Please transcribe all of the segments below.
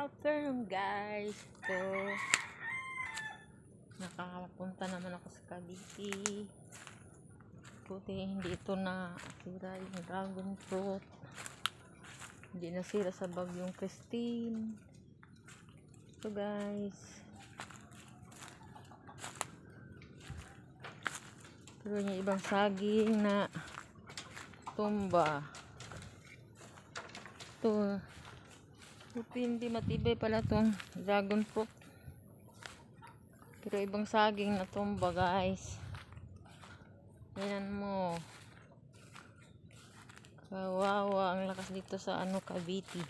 afternoon guys. So, nakapunta naman ako sa Cavite. Buti hindi ito na sira yung dragon fruit. Hindi nasira sa bagyong Christine. So guys, pero yung ibang saging na tumba. Ito, hindi matibay pala itong dragon fruit. Pero ibang saging na tumba guys. Yan mo. Kawawa ang lakas dito sa Cavite.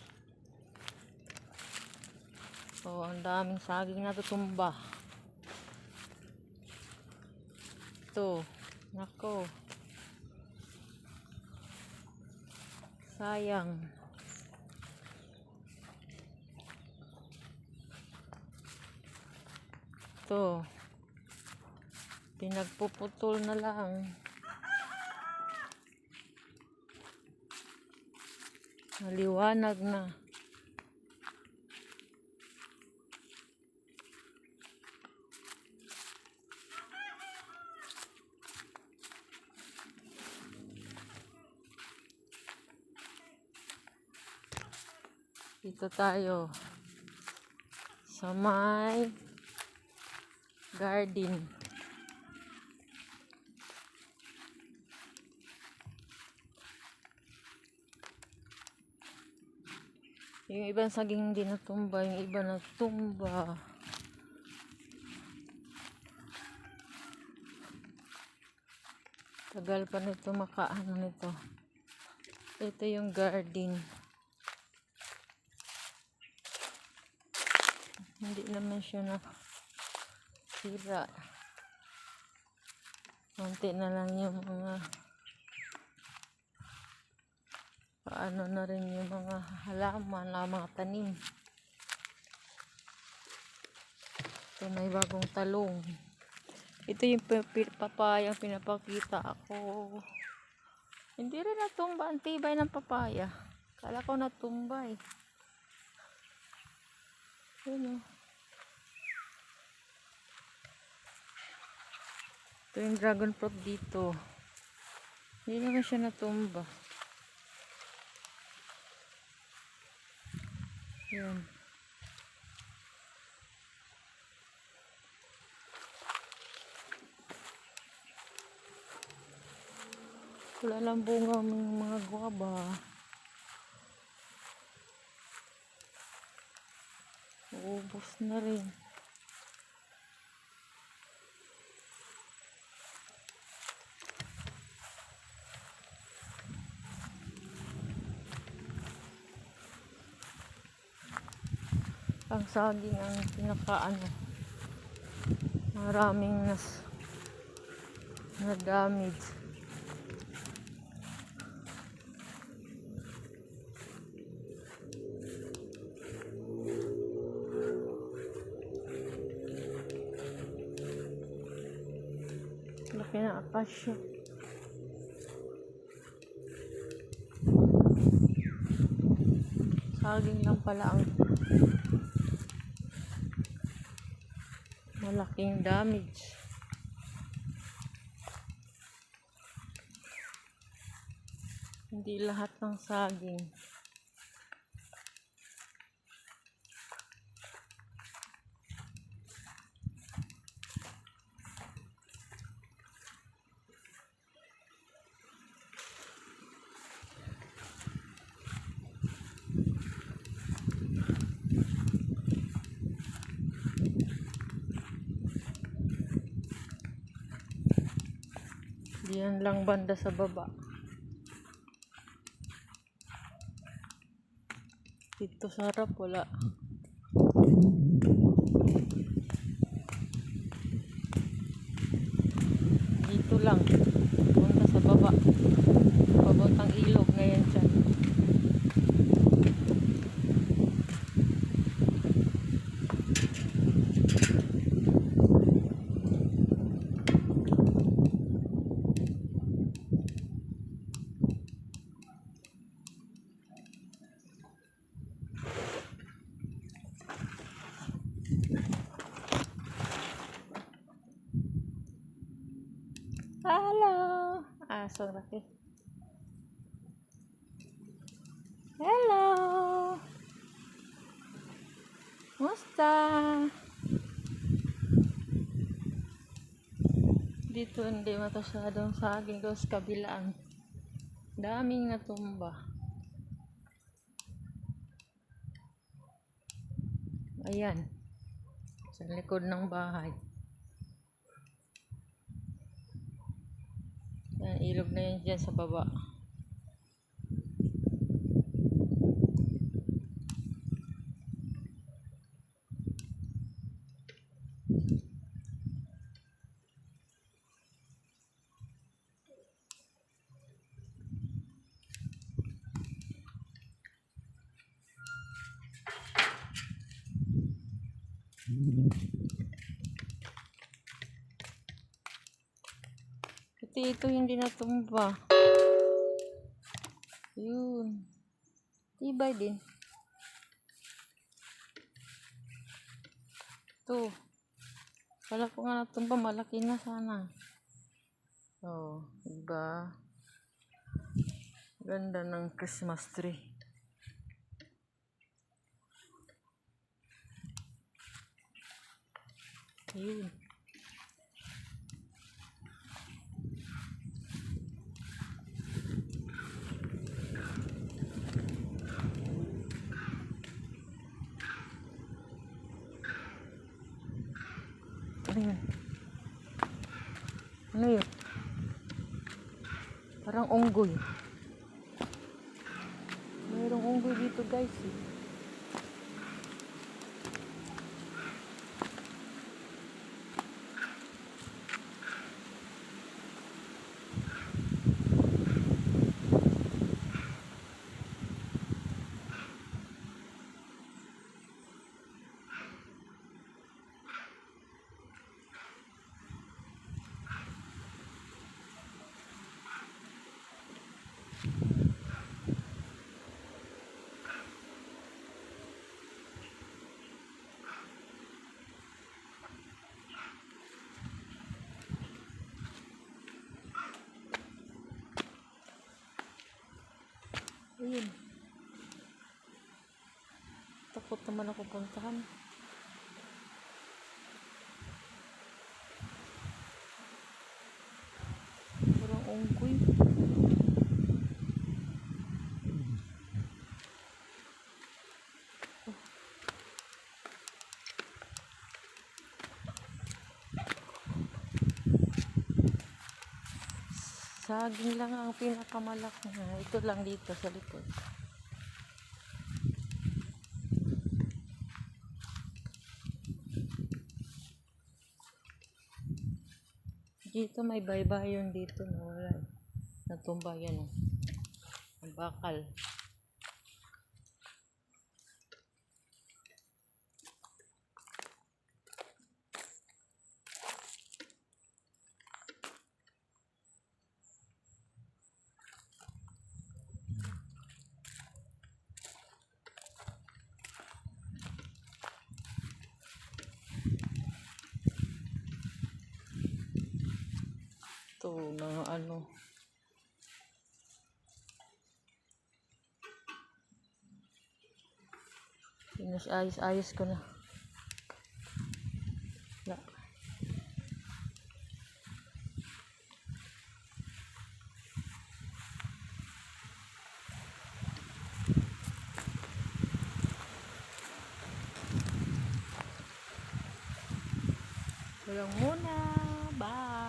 So ang daming saging na tutumba. Ito, nako. Sayang. Ito, pinagpuputol na lang. Maliwanag na. Dito tayo sa may garden. Yung ibang saging hindi natumba, yung iba natumba. Tagal pa nito makaano nito. Ito yung garden. Hindi naman siya na sira. Konti na lang yung mga paano na rin yung mga halaman na mga tanim. Ito may bagong talong. Ito yung papaya pinapakita ako. Hindi rin natumba. Ang tibay ng papaya. Kala ko natumba eh. Ayan o. Ito yung dragon fruit dito. Hindi naman siya natumba. Ayan. Wala lang bunga ng mga guava. Ubos na rin. Ang saging ang pinakaano. Maraming na damage. Laki na akasya. Saging lang pala ang malaking damage. Hindi lahat ng saging. Diyan lang banda sa baba. Dito sa harap wala. Dito lang. Banda sa baba. Pabuntang ilog ngayon dyan. Hello. Aso laki. Hello. Musta? Dito hindi masyadong saging doon sa kabilaan. Daming natumba. Ayan. Sa likod ng bahay. Yan, ilog na yan dyan sa baba. Pati ito hindi natumba. Yun. Tibay din. Ito. Kala ko nga natumba, malaki na sana. Oh, diba? Ganda ng Christmas tree. Yun. Ano yun? Ano yun? Parang unggoy. Mayroong unggoy dito guys eh. Ayun. Takot naman ako puntahan. Parang unggoy. Saging lang ang pinakamalaki na. Ito lang dito sa likod. Dito may baybayon dito na wala. Natumba yan oh. Ang bakal. Ito na ano. Ayos ko na. Na. Walang muna. Bye.